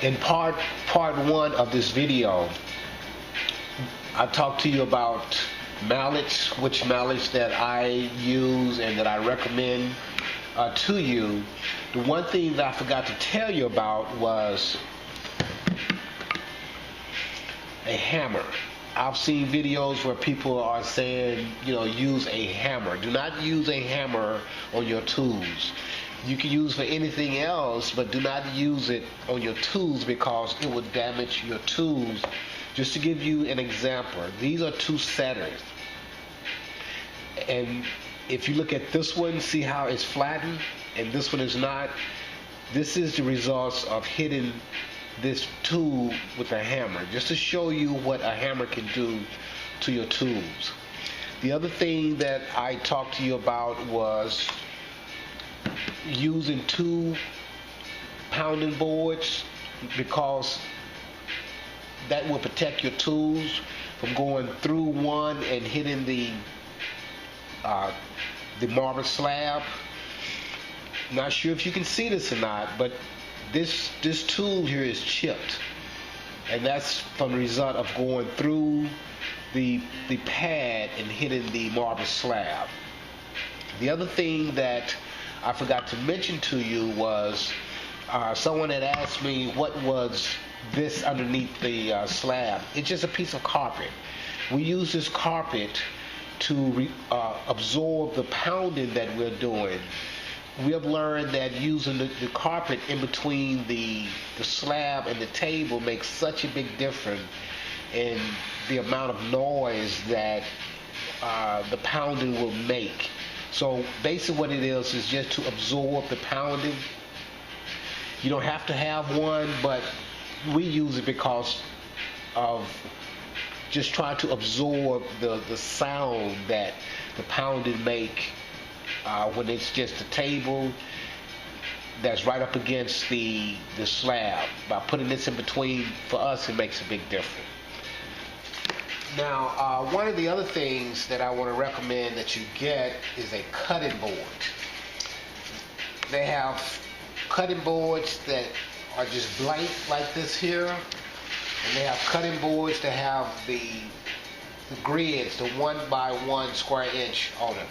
In part one of this video, I talked to you about mallets, which mallets that I use and that I recommend to you. The one thing that I forgot to tell you about was a hammer. I've seen videos where people are saying, use a hammer. Do not use a hammer on your tools. You can use for anything else, but do not use it on your tools because it will damage your tools. Just to give you an example, these are two setters. And if you look at this one, see how it's flattened, and this one is not. This is the results of hitting this tool with a hammer, just to show you what a hammer can do to your tools. The other thing that I talked to you about was using two pounding boards, because that will protect your tools from going through one and hitting the marble slab. Not sure if you can see this or not, but this tool here is chipped, and that's from the result of going through the pad and hitting the marble slab. The other thing that I forgot to mention to you was someone had asked me what was this underneath the slab. It's just a piece of carpet. We use this carpet to absorb the pounding that we're doing. We have learned that using the carpet in between the slab and the table makes such a big difference in the amount of noise that the pounding will make. So basically what it is just to absorb the pounding. You don't have to have one, but we use it because of just trying to absorb the sound that the pounding make when it's just a table that's right up against the slab. By putting this in between, for us, it makes a big difference. Now, one of the other things that I want to recommend that you get is a cutting board. They have cutting boards that are just blank like this here, and they have cutting boards that have the grids, the 1x1 square inch on them.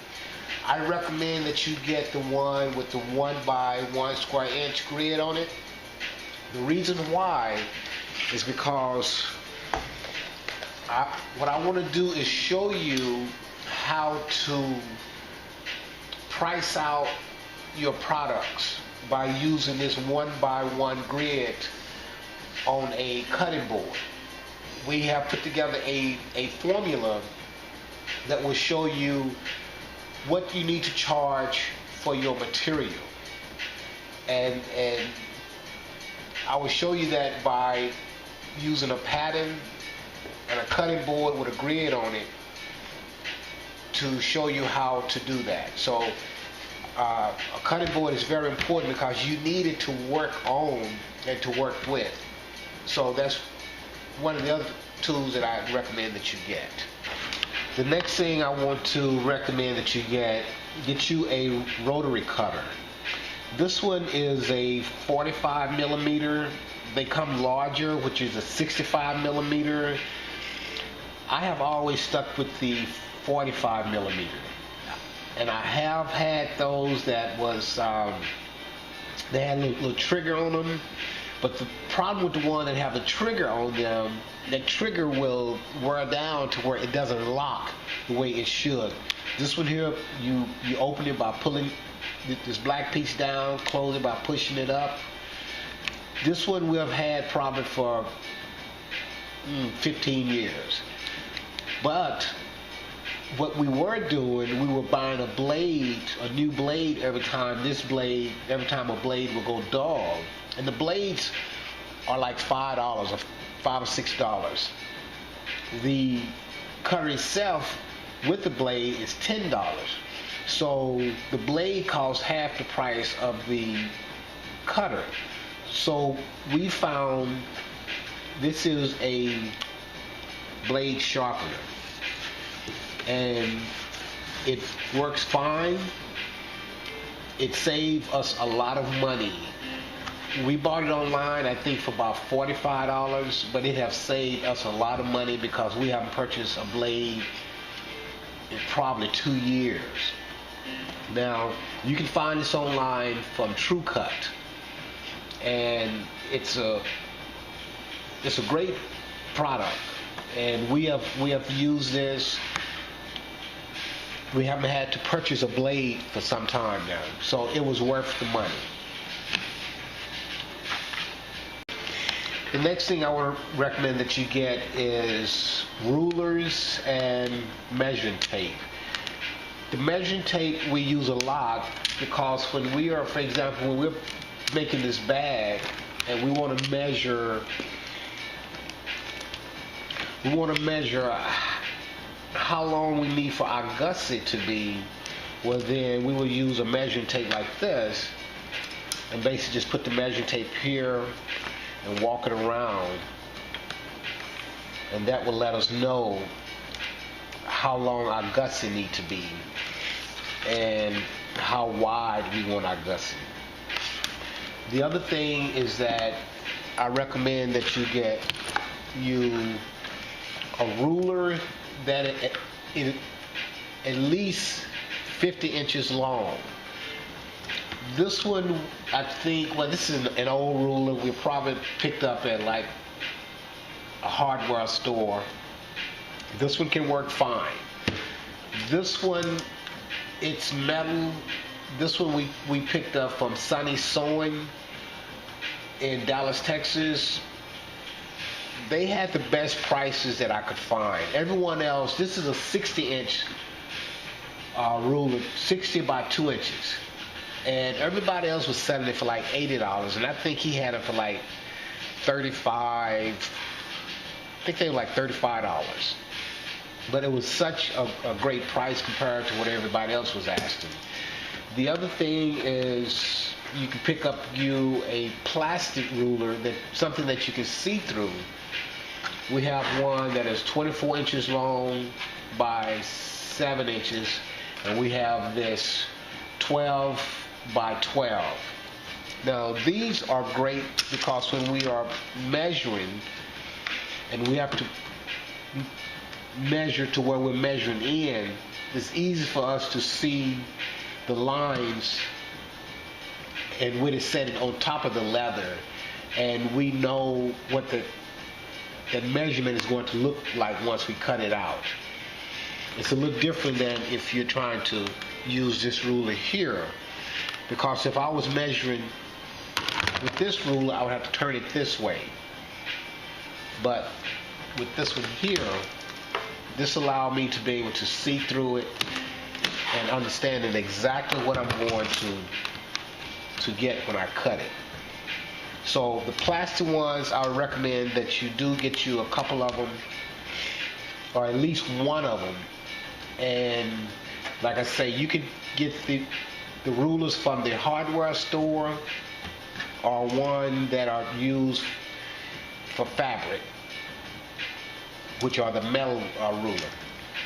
I recommend that you get the one with the 1x1 square inch grid on it. The reason why is because what I want to do is show you how to price out your products by using this 1x1 grid on a cutting board. We have put together a formula that will show you what you need to charge for your material, and I will show you that by using a pattern and a cutting board with a grid on it to show you how to do that. So a cutting board is very important because you need it to work on and to work with. So that's one of the other tools that I recommend that you get. The next thing I want to recommend that you get you a rotary cutter. This one is a 45 millimeter. They come larger, which is a 65 millimeter. I have always stuck with the 45 millimeter. And I have had those that was, they had a little trigger on them. But the problem with the one that have the trigger on them, that trigger will wear down to where it doesn't lock the way it should. This one here, you open it by pulling this black piece down, close it by pushing it up. This one we have had probably for 15 years. But what we were doing, we were buying a new blade every time a blade would go dull. And the blades are like $5 or $5 or $6. The cutter itself with the blade is $10. So the blade costs half the price of the cutter. So we found this is a blade sharpener, and it works fine. It saves us a lot of money We bought it online, I think, for about $45, but it has saved us a lot of money because we haven't purchased a blade in probably 2 years. Now, you can find this online from True Cut, and it's a great product, and we have used this. We haven't had to purchase a blade for some time now, so it was worth the money. The next thing I would recommend that you get is rulers and measuring tape. The measuring tape we use a lot because when we are, for example, when we're making this bag and we want to measure how long we need for our gusset to be, well then we will use a measuring tape like this and basically just put the measuring tape here and walk it around, and that will let us know how long our gusset need to be and how wide we want our gusset. The other thing is that I recommend that you get you a ruler that is at least 50 inches long. This one, I think, well, this is an old ruler we probably picked up at like a hardware store. This one can work fine. This one, it's metal. This one we picked up from Sunny Sewing in Dallas, Texas. They had the best prices that I could find. Everyone else, this is a 60-inch ruler, 60 by 2 inches. And everybody else was selling it for like $80, and I think he had it for like $35. I think they were like $35. But it was such a great price compared to what everybody else was asking. The other thing is you can pick up you a plastic ruler, something that you can see through. We have one that is 24 inches long by 7 inches, and we have this 12 by 12. Now these are great because when we are measuring and we have to measure to where we're measuring in, it's easy for us to see the lines and when it's set on top of the leather, and we know what that measurement is going to look like once we cut it out. It's a little different than if you're trying to use this ruler here, because if I was measuring with this ruler I would have to turn it this way, but with this one here, this allowed me to be able to see through it and understanding exactly what I'm going to get when I cut it. So the plastic ones, I would recommend that you do get you a couple of them, or at least one of them. And like I say, you can get the rulers from the hardware store or one that are used for fabric, which are the metal ruler.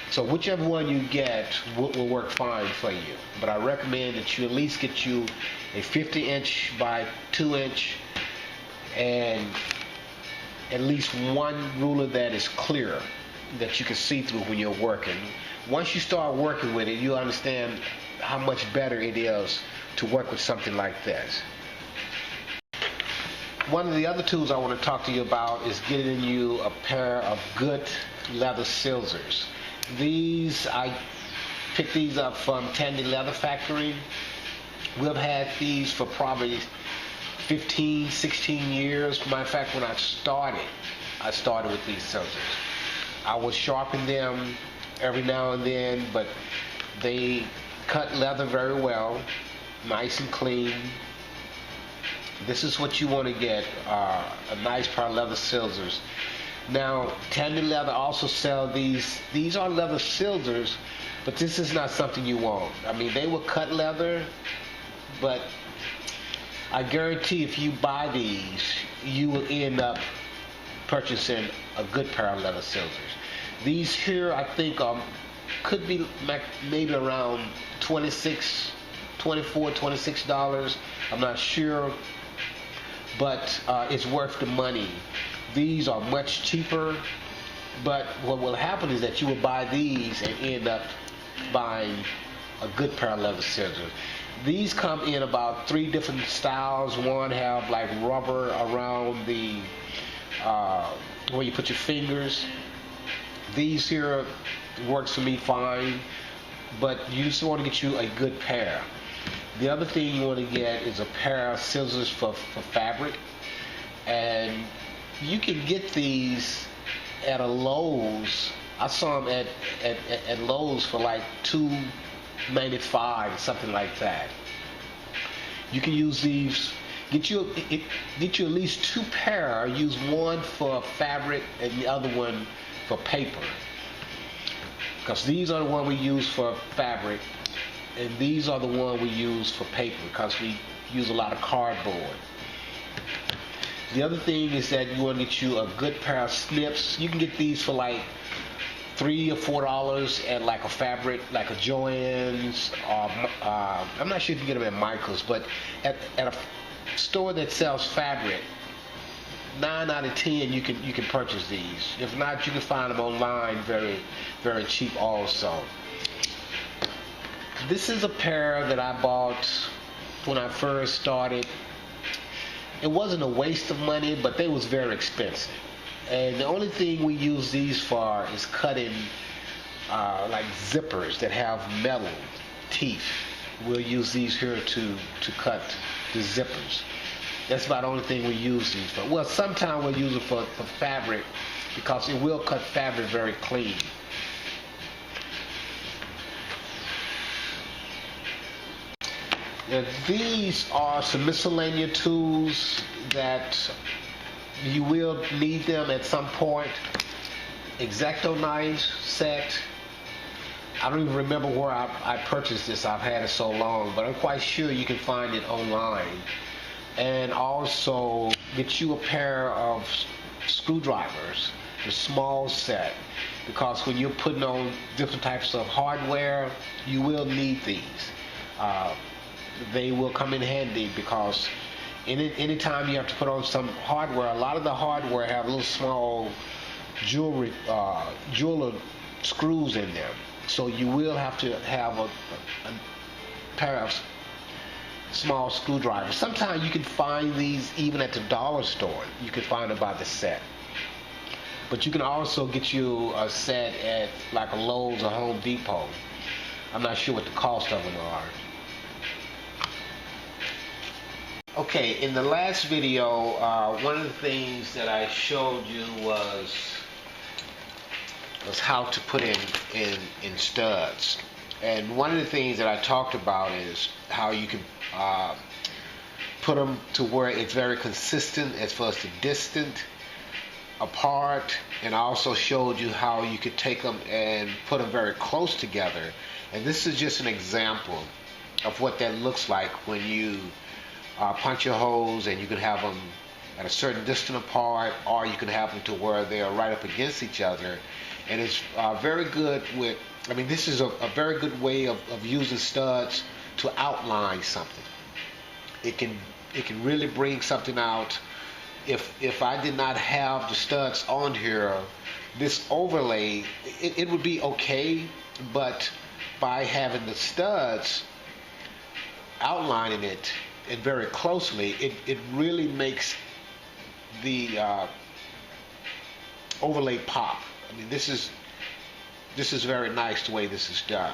So whichever one you get will work fine for you. But I recommend that you at least get you a 50-inch by 2-inch and at least one ruler that is clear, that you can see through when you're working. Once you start working with it, you understand how much better it is to work with something like this. One of the other tools I want to talk to you about is getting you a pair of good leather scissors. These, I picked these up from Tandy Leather Factory. We've had these for probably 15, 16 years. Matter of fact, when I started with these scissors. I would sharpen them every now and then, but they cut leather very well, nice and clean. This is what you want to get, a nice pair of leather scissors. Now, Tandy Leather also sell these. These are leather scissors, but this is not something you want. I mean, they will cut leather, but I guarantee if you buy these, you will end up purchasing a good pair of leather scissors. These here, I think, could be maybe around $24, $26. I'm not sure. but it's worth the money. These are much cheaper, but what will happen is that you will buy these and end up buying a good pair of leather scissors. These come in about 3 different styles. One have like rubber around the where you put your fingers. These here works for me fine, but you just want to get you a good pair. The other thing you want to get is a pair of scissors for fabric, and you can get these at a Lowe's. I saw them at Lowe's for like $2.95, something like that. You can use these. Get you at least 2 pair. Use one for fabric and the other one for paper, because these are the one we use for fabric, and these are the one we use for paper because we use a lot of cardboard. The other thing is that you want to get you a good pair of snips. You can get these for like $3 or $4 at like a fabric, like a Joann's, or I'm not sure if you can get them at Michael's, but at a store that sells fabric, 9 out of 10 you can purchase these. If not, you can find them online very, very cheap also. This is a pair that I bought when I first started. It wasn't a waste of money, but they was very expensive. And the only thing we use these for is cutting like zippers that have metal teeth. We'll use these here to cut the zippers. That's about the only thing we use these for. Well, sometimes we'll use it for fabric because it will cut fabric very clean. Now, these are some miscellaneous tools that you will need them at some point. X-Acto knife set. I don't even remember where I purchased this. I've had it so long, but I'm quite sure you can find it online. And also get you a pair of screwdrivers, the small set, because when you're putting on different types of hardware, you will need these. They will come in handy because anytime you have to put on some hardware, a lot of the hardware have little small jeweler screws in them. So you will have to have a pair of small screwdrivers. Sometimes you can find these even at the dollar store. You can find them by the set. But you can also get you a set at like a Lowe's or Home Depot. I'm not sure what the cost of them are. Okay, in the last video, one of the things that I showed you was how to put in studs. And one of the things that I talked about is how you can put them to where it's very consistent as far as the distance apart, and I also showed you how you could take them and put them very close together. And this is just an example of what that looks like when you punch your holes, and you can have them at a certain distance apart, or you can have them to where they are right up against each other. And it's very good with, I mean, this is a very good way of using studs to outline something. It can really bring something out. If I did not have the studs on here, this overlay, it would be okay, but by having the studs outlining it and very closely, it really makes the overlay pop. I mean, this is very nice the way this is done.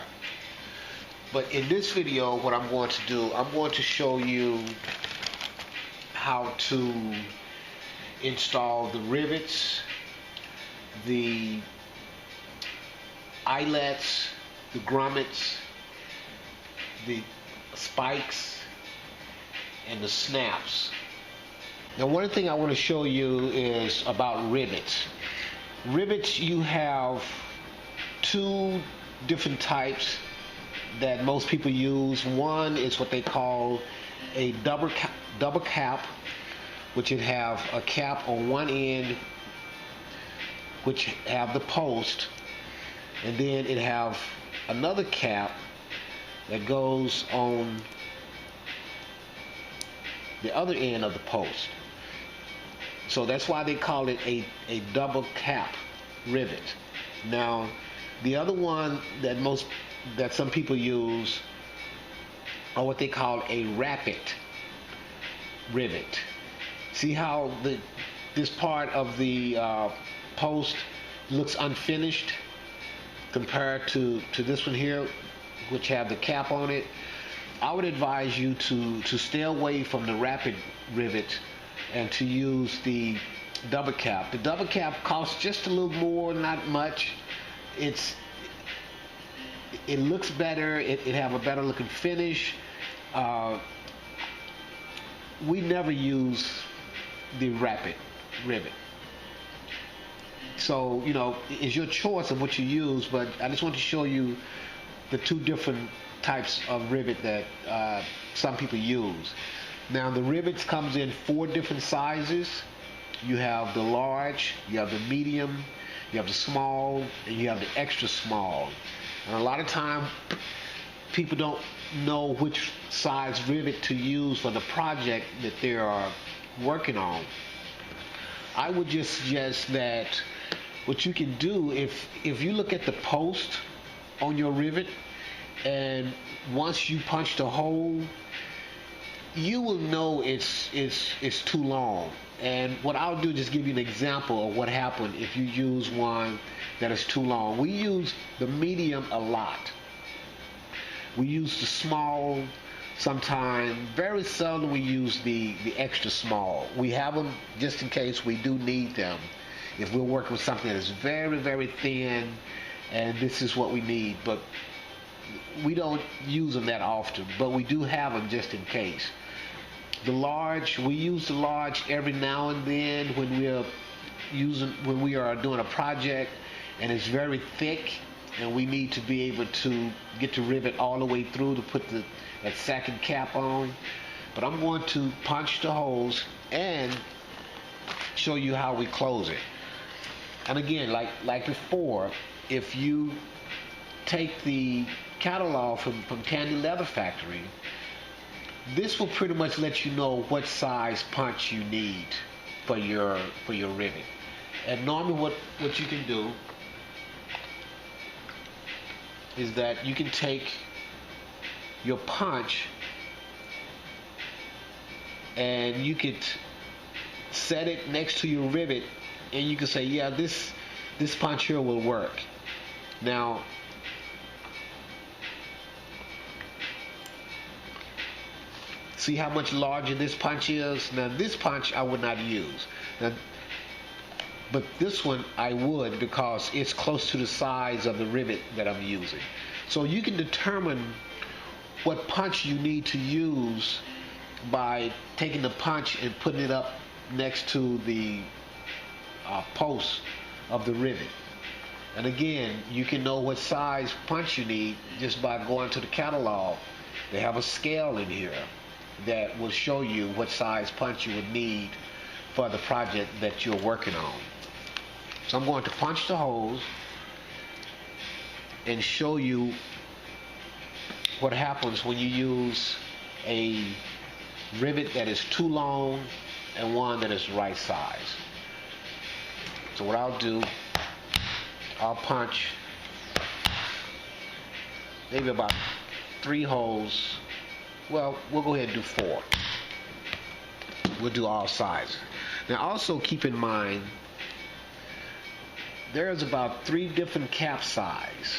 But in this video, what I'm going to do, I'm going to show you how to install the rivets, the eyelets, the grommets, the spikes, and the snaps. Now, one thing I want to show you is about rivets. Rivets, you have 2 different types that most people use. One is what they call a double cap, which would have a cap on one end, which have the post, and then it have another cap that goes on the other end of the post. So that's why they call it a double cap rivet. Now, the other one that some people use are what they call a rapid rivet. See how this part of the post looks unfinished compared to this one here, which have the cap on it? I would advise you to stay away from the rapid rivet and to use the double cap. The double cap costs just a little more, not much. It looks better. It have a better looking finish. We never use the rapid rivet. So, you know, it's your choice of what you use, but I just want to show you the two different types of rivet that some people use. Now, the rivets comes in 4 different sizes. You have the large, you have the medium, you have the small, and you have the extra small. And a lot of time, people don't know which size rivet to use for the project that they are working on. I would just suggest that what you can do, if you look at the post on your rivet, and once you punch the hole, you will know it's too long. And what I'll do is just give you an example of what happened if you use one that is too long. We use the medium a lot. We use the small sometimes. Very seldom we use the extra small. We have them just in case we do need them. If we're working with something that is very, very thin and this is what we need. But we don't use them that often, but we do have them just in case. The large, we use the large every now and then when we are doing a project and it's very thick and we need to be able to get the rivet all the way through to put that second cap on. But I'm going to punch the holes and show you how we close it. And again, like before, if you take the catalog from Candy Leather Factory, this will pretty much let you know what size punch you need for your rivet. And normally what you can do is that you can take your punch and you could set it next to your rivet and you can say, yeah, this punch here will work. Now, see how much larger this punch is? Now this punch I would not use. Now, but this one I would, because it's close to the size of the rivet that I'm using. So you can determine what punch you need to use by taking the punch and putting it up next to the post of the rivet. And again, you can know what size punch you need just by going to the catalog. They have a scale in here that will show you what size punch you would need for the project that you're working on. So I'm going to punch the holes and show you what happens when you use a rivet that is too long and one that is the right size. So what I'll do, I'll punch maybe about 3 holes. Well, we'll go ahead and do 4. We'll do all sizes. Now also keep in mind, there's about 3 different cap sizes.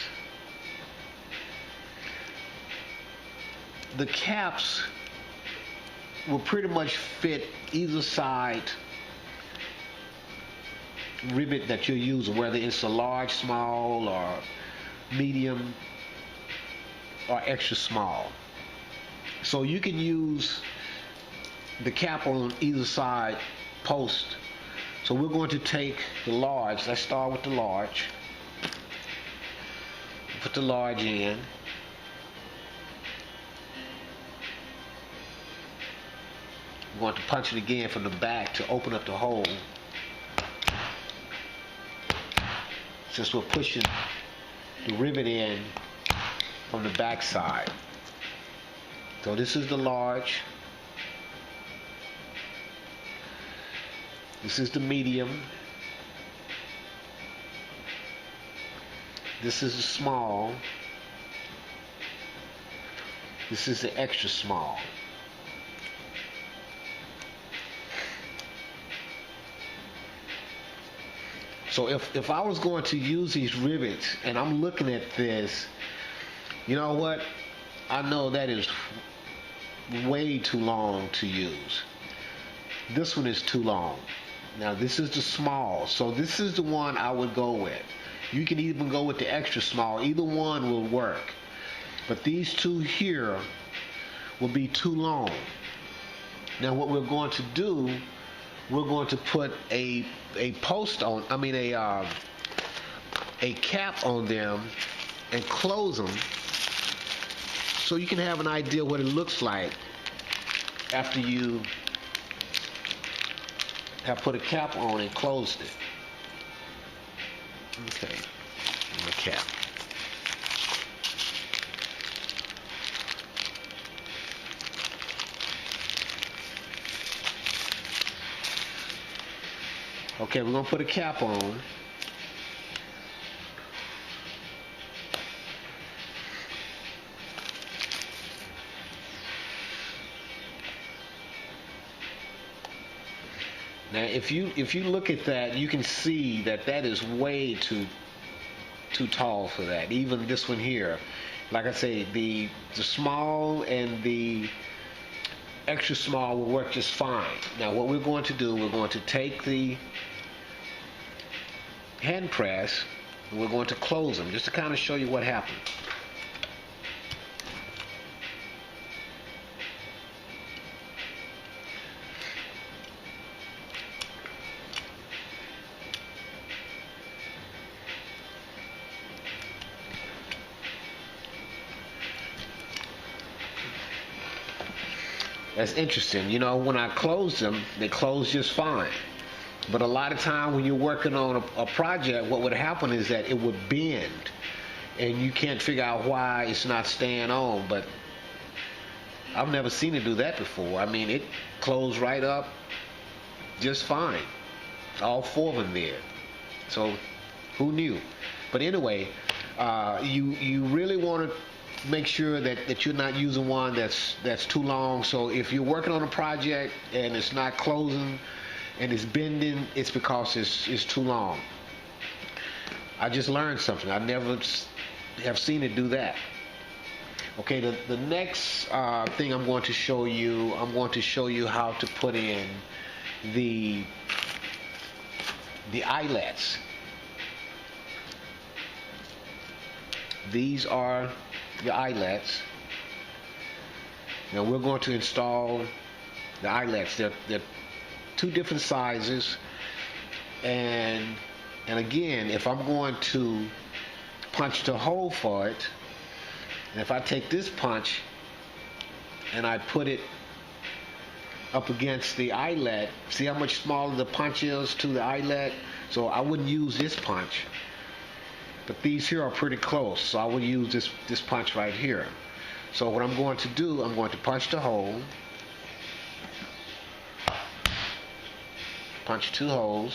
The caps will pretty much fit either side rivet that you're using, whether it's a large, small, or medium, or extra small. So you can use the cap on either side post. So we're going to take the large. Let's start with the large. Put the large in. We're going to punch it again from the back to open up the hole. Since we're pushing the rivet in from the back side. So this is the large. This is the medium. This is the small. This is the extra small. So if I was going to use these rivets and I'm looking at this, you know what? I know that is way too long to use. This one is too long. Now this is the small, so this is the one I would go with. You can even go with the extra small. Either one will work. But these two here will be too long. Now what we're going to do, we're going to put a post on, a cap on them and close them so you can have an idea what it looks like after you have put a cap on and closed it. Okay, and the cap. Okay, we're going to put a cap on. Now, if you look at that, you can see that that is way too tall for that. Even this one here, like I say, the small and the extra small will work just fine. Now, what we're going to do, we're going to take the hand press and we're going to close them just to kind of show you what happened. That's interesting. You know, when I closed them, they closed just fine. But a lot of time when you're working on a project, what would happen is that it would bend and you can't figure out why it's not staying on. But I've never seen it do that before. I mean, it closed right up just fine. All four of them there. So who knew? But anyway, you really want to make sure that you're not using one that's too long. So if you're working on a project and it's not closing and it's bending, it's because it's too long. I just learned something. I never have seen it do that. Okay, the next thing I'm going to show you how to put in the eyelets. These are the eyelets. Now we're going to install the eyelets. They're two different sizes, and again, if I'm going to punch the hole for it, and if I take this punch and I put it up against the eyelet, see how much smaller the punch is to the eyelet? So I wouldn't use this punch. But these here are pretty close, so I will use this punch right here. So what I'm going to do, I'm going to punch the hole, punch two holes.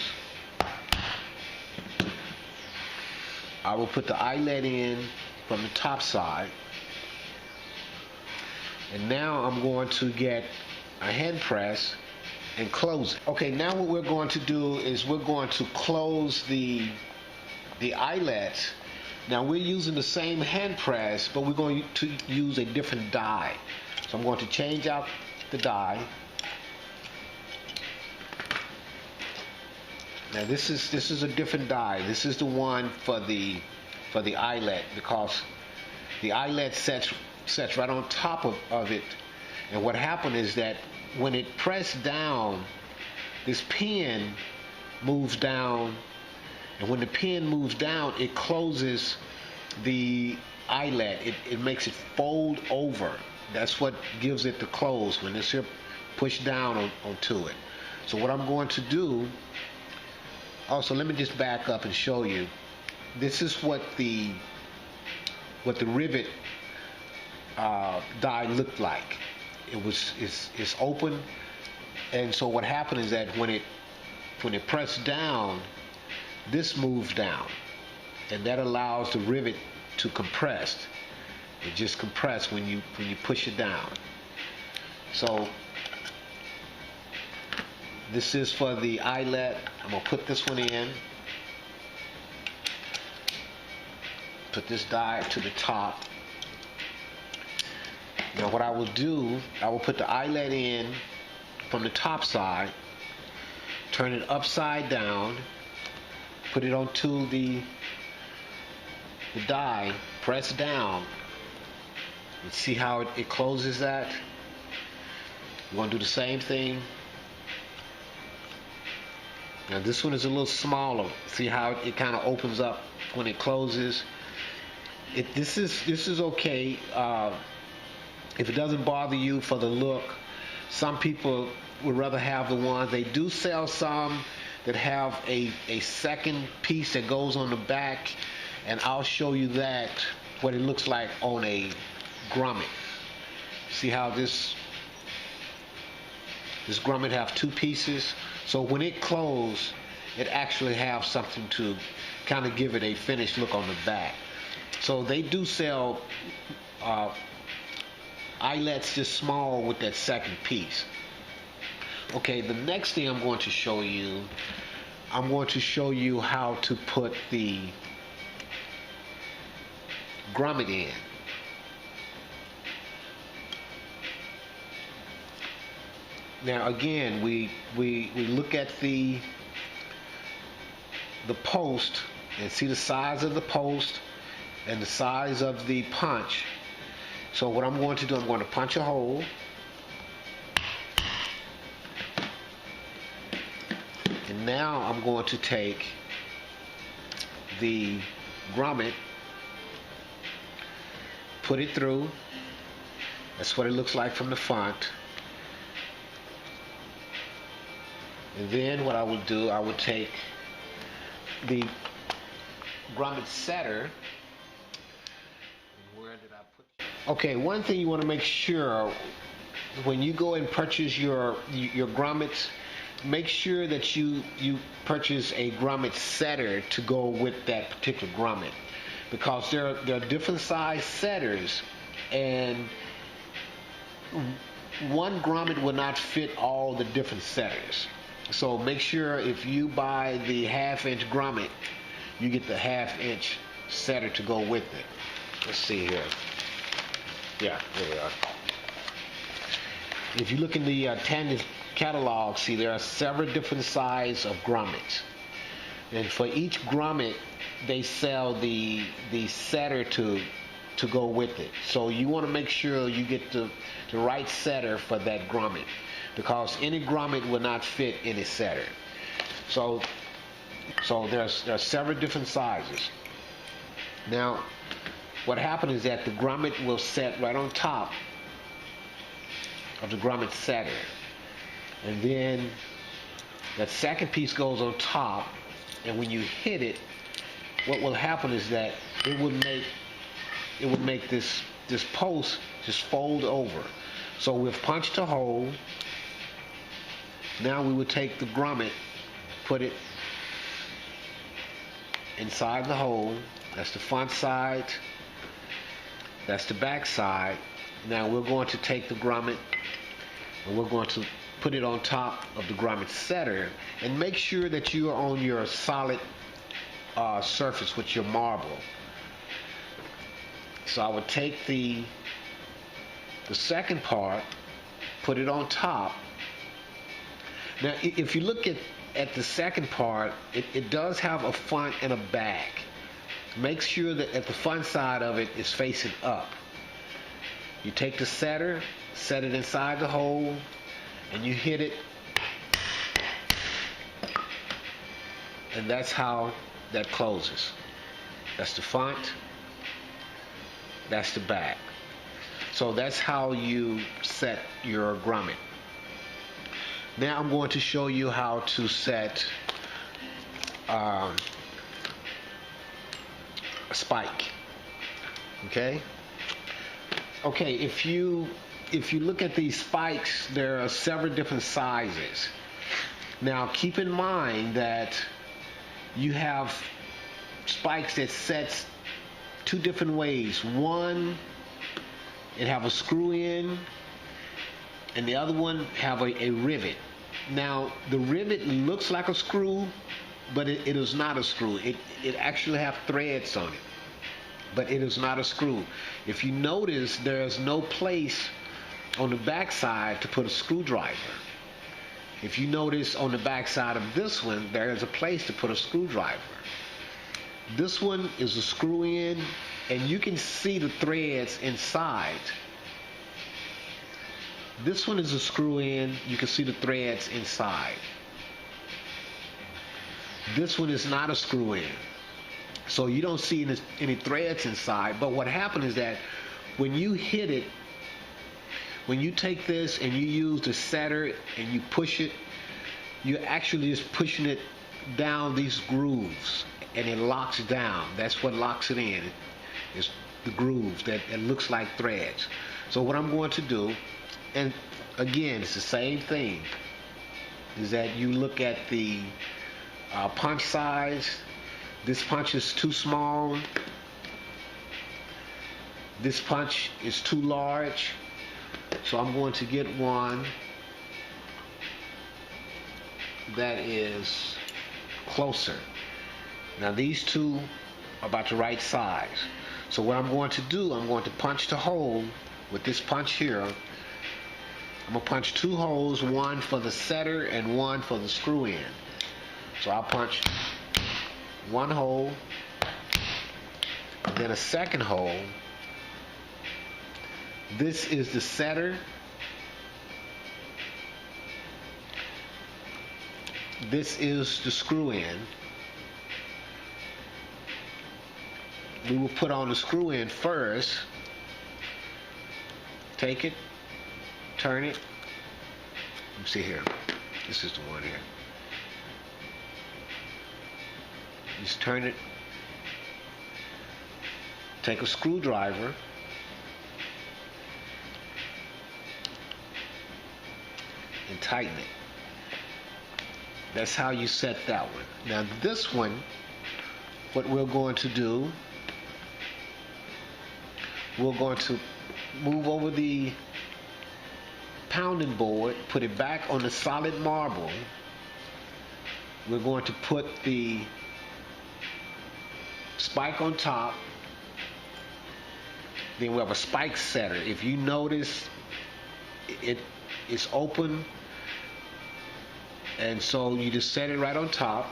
I will put the eyelet in from the top side, and now I'm going to get a hand press and close it. Okay, now what we're going to do is we're going to close the eyelets. Now we're using the same hand press, but we're going to use a different die. So I'm going to change out the die. Now this is a different die. This is the one for the eyelet, because the eyelet sets right on top of it. And what happened is that when it pressed down, this pin moves down. And when the pin moves down, it closes the eyelet. It makes it fold over. That's what gives it the close when it's here pushed down onto it. So what I'm going to do, also let me just back up and show you. This is what the rivet die looked like. It's open, and so what happened is that when it when it press down, this moves down, and that allows the rivet to compress. It just compresses when you push it down. So this is for the eyelet. I'm gonna put this one in. Put this die to the top. Now what I will do, I will put the eyelet in from the top side, turn it upside down, put it onto the die, press down, and see how it closes that. We're going to do the same thing. Now this one is a little smaller. See how it kind of opens up when it closes. This is okay if it doesn't bother you for the look. Some people would rather have the ones. They do sell some that have a second piece that goes on the back, and I'll show you that, what it looks like on a grommet. See how this grommet have two pieces, so when it closes, it actually have something to kind of give it a finished look on the back. So they do sell eyelets just small with that second piece. Okay, the next thing I'm going to show you how to put the grommet in. Now again, we look at the post and see the size of the post and the size of the punch. So what I'm going to do, I'm going to punch a hole. And now I'm going to take the grommet, put it through. That's what it looks like from the front. And then what I would do, I would take the grommet setter. Where did I put it? Okay, one thing you want to make sure when you go and purchase your grommets, make sure that you purchase a grommet setter to go with that particular grommet, because there are different size setters, and one grommet will not fit all the different setters. So make sure if you buy the 1/2 inch grommet, you get the 1/2 inch setter to go with it. Let's see here. Yeah, there we are. If you look in the Tandem catalog, see there are several different sizes of grommets, and for each grommet they sell the setter to go with it. So you want to make sure you get the right setter for that grommet, because any grommet will not fit any setter. So there are several different sizes. Now what happens is that the grommet will set right on top of the grommet setter, and then that second piece goes on top, and when you hit it, what will happen is that it would make this post just fold over. So we've punched a hole. Now we would take the grommet, put it inside the hole. That's the front side, that's the back side. Now we're going to take the grommet and we're going to put it on top of the grommet setter, and make sure that you are on your solid surface with your marble. So I would take the second part, put it on top. Now if you look at the second part, it does have a front and a back. Make sure that at the front side of it is facing up. You take the setter, set it inside the hole, and you hit it, and that's how that closes. That's the front, that's the back. So that's how you set your grommet. Now I'm going to show you how to set a spike. Okay, if you look at these spikes, there are several different sizes. Now keep in mind that you have spikes that sets two different ways. One, it have a screw in, and the other one have a rivet. Now the rivet looks like a screw, but it is not a screw. It actually have threads on it, but it is not a screw. If you notice, there's no place on the back side to put a screwdriver. If you notice on the back side of this one, there is a place to put a screwdriver. This one is a screw in, and you can see the threads inside. This one is a screw in, you can see the threads inside. This one is not a screw in, so you don't see any threads inside. But what happens is that when you hit it, when you take this and you use the setter and you push it, you're actually just pushing it down these grooves, and it locks down. That's what locks it in. It's the grooves that it looks like threads. So what I'm going to do, and again, it's the same thing, is that you look at the punch size. This punch is too small. This punch is too large. So I'm going to get one that is closer. Now these two are about the right size. So what I'm going to do, I'm going to punch the hole with this punch here. I'm going to punch two holes, one for the setter and one for the screw in. So I'll punch one hole, then a second hole. This is the setter. This is the screw in. We will put on the screw in first. Take it, turn it. Let me see here. This is the one here. Just turn it. Take a screwdriver. And tighten it. That's how you set that one. Now this one, what we're going to do, we're going to move over the pounding board, put it back on the solid marble. We're going to put the spike on top. Then we have a spike setter. If you notice, it is open, and so you just set it right on top.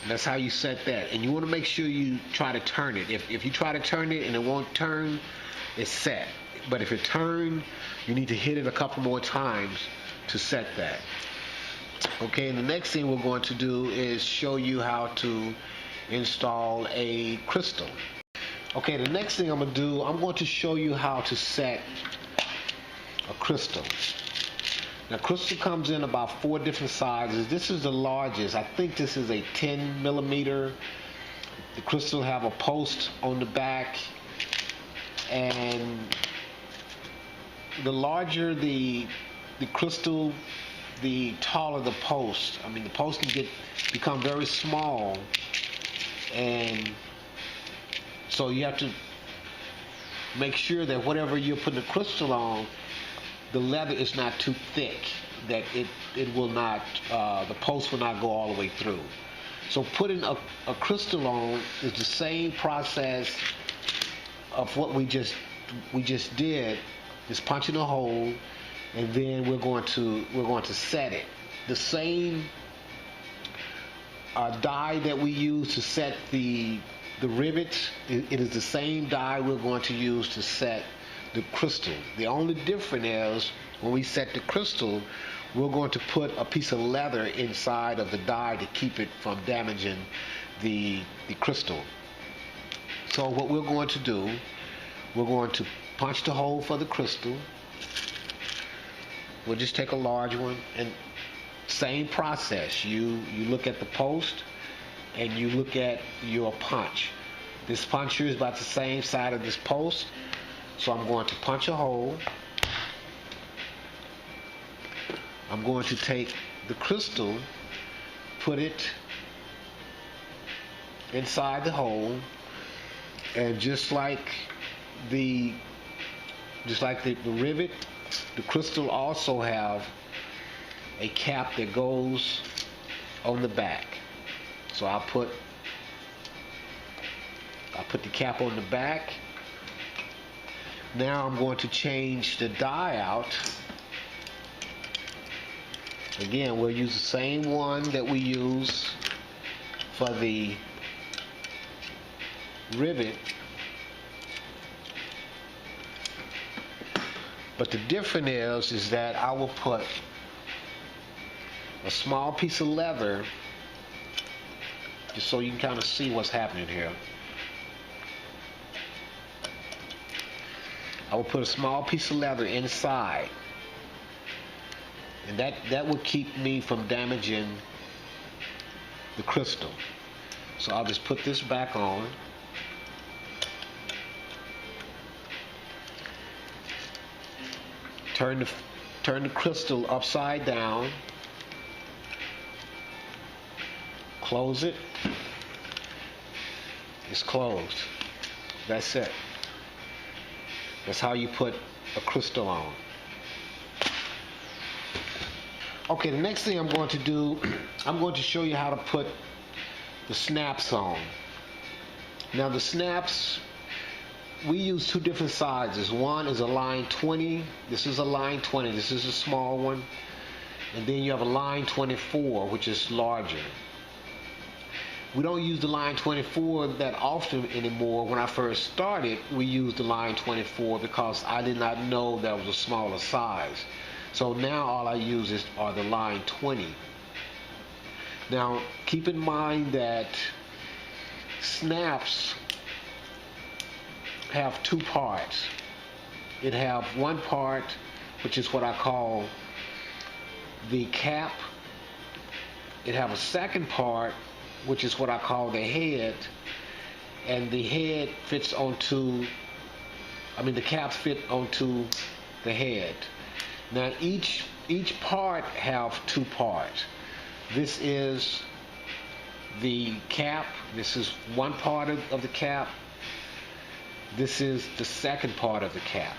That's how you set that. And you want to make sure you try to turn it. If you try to turn it and it won't turn, it's set. But if it turns, you need to hit it a couple more times to set that. Okay, and the next thing we're going to do is show you how to install a crystal. Okay, the next thing I'm going to do, I'm going to show you how to set a crystal. Now, crystal comes in about 4 different sizes. This is the largest. I think this is a 10 millimeter. The crystal have a post on the back, and the larger the crystal, the taller the post. I mean, the post can become very small, and so you have to make sure that whatever you're putting the crystal on, the leather is not too thick, that it will not, the post will not go all the way through. So putting a crystal on is the same process of what we just did. Just punching a hole, and then we're going to set it. The same die that we use to set the rivets, it is the same die we're going to use to set the crystal. The only difference is when we set the crystal, we're going to put a piece of leather inside of the die to keep it from damaging the crystal. So what we're going to do, we're going to punch the hole for the crystal. We'll just take a large one, and same process. You look at the post and you look at your punch. This puncher is about the same side of this post, so I'm going to punch a hole. I'm going to take the crystal, put it inside the hole, and just like the rivet, the crystal also have a cap that goes on the back. So I'll put the cap on the back. Now I'm going to change the die out. Again, we'll use the same one that we use for the rivet. But the difference is that I will put a small piece of leather, just so you can kind of see what's happening here. I will put a small piece of leather inside, and that will keep me from damaging the crystal. So I'll just put this back on. Turn the crystal upside down. Close it. It's closed. That's it. That's how you put a crystal on. Okay, the next thing I'm going to do, I'm going to show you how to put the snaps on. Now the snaps, we use two different sizes. One is a line 20. This is a line 20. This is a small one. And then you have a line 24, which is larger. We don't use the line 24 that often anymore. When I first started, we used the line 24 because I did not know that was a smaller size. So now all I use are the line 20. Now keep in mind that snaps have two parts. It have one part, which is what I call the cap. It have a second part, which is what I call the head, and the head fits onto, the caps fit onto the head. Now each part have two parts. This is the cap. This is one part of the cap. This is the second part of the cap.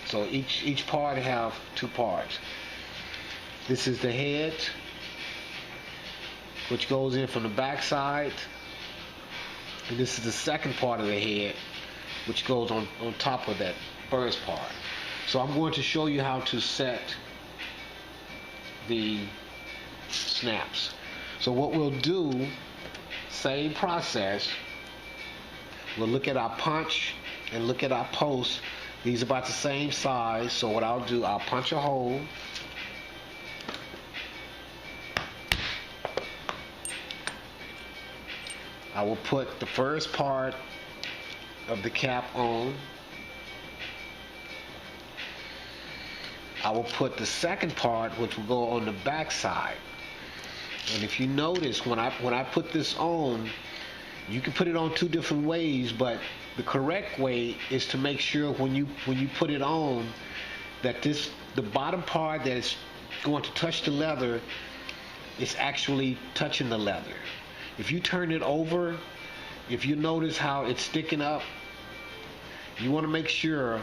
So each part have two parts. This is the head, which goes in from the back side, and this is the second part of the head, which goes on top of that first part. So I'm going to show you how to set the snaps. So what we'll do, same process, we'll look at our punch and look at our post. These are about the same size, so what I'll do, I'll punch a hole. I will put the first part of the cap on. I will put the second part, which will go on the back side. And if you notice, when I put this on, you can put it on two different ways, but the correct way is to make sure when you put it on that the bottom part that is going to touch the leather is actually touching the leather. If you turn it over, if you notice how it's sticking up, you want to make sure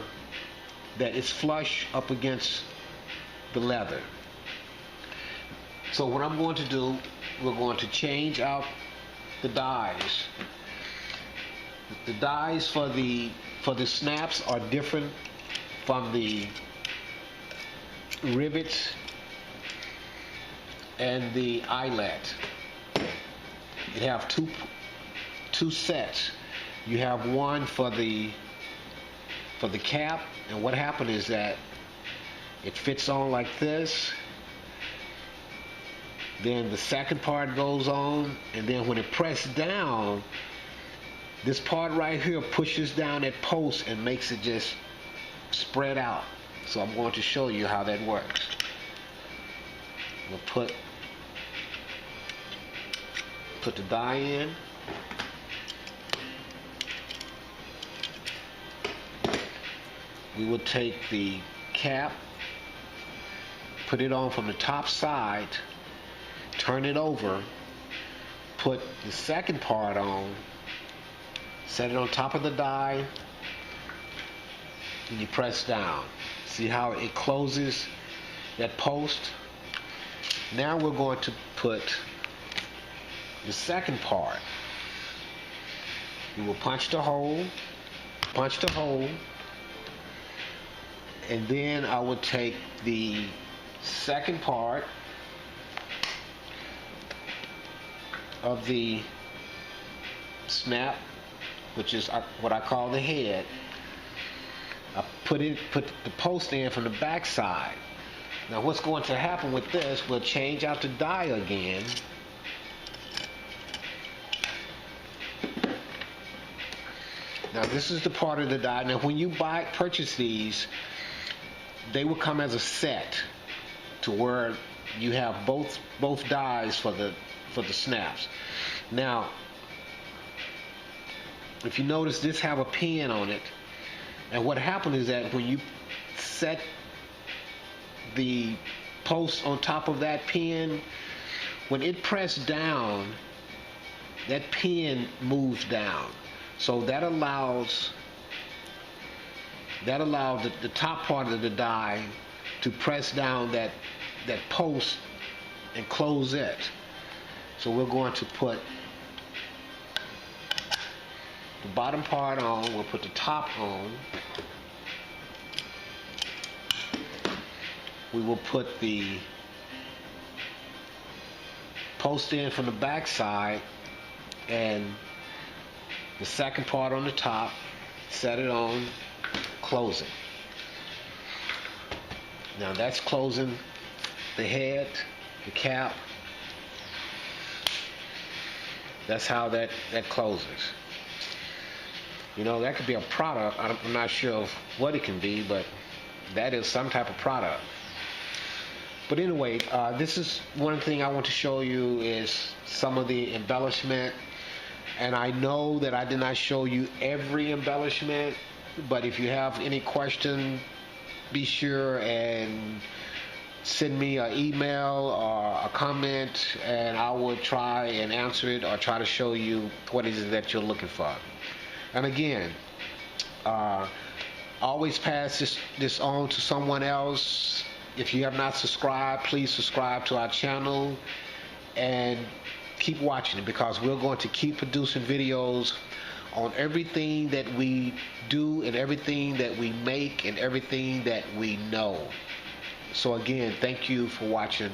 that it's flush up against the leather. So what I'm going to do, we're going to change out the dies. The dies for the snaps are different from the rivets and the eyelet. You have two sets. You have one for the cap, and what happened is that it fits on like this. Then the second part goes on, and then when it pressed down, this part right here pushes down that post and makes it just spread out. So I'm going to show you how that works. We'll put the die in. we will take the cap, put it on from the top side, turn it over, put the second part on, set it on top of the die, and you press down. See how it closes that post? Now we're going to put the second part. You will punch the hole, and then I will take the second part of the snap, which is what I call the head. I put the post in from the back side. Now what's going to happen with this, we'll change out the die again. Now this is the part of the die. Now when you purchase these, they will come as a set to where you have both dies for the snaps. Now if you notice, this have a pin on it, and what happened is that when you set the post on top of that pin, when it pressed down, that pin moves down. So that allows the top part of the die to press down that post and close it. So we're going to put the bottom part on, we'll put the top on. We will put the post in from the back side and the second part on the top, set it on, close it. Now that's closing the head, the cap. That's how that closes. You know, that could be a product. I'm not sure what it can be, but that is some type of product. But anyway, this is one thing I want to show you is some of the embellishment. And I know that I did not show you every embellishment, but if you have any question, be sure and send me an email or a comment, and I will try and answer it or try to show you what it is that you're looking for. And again, always pass this on to someone else. If you have not subscribed, please subscribe to our channel and keep watching it, because we're going to keep producing videos on everything that we do and everything that we make and everything that we know. So again, thank you for watching.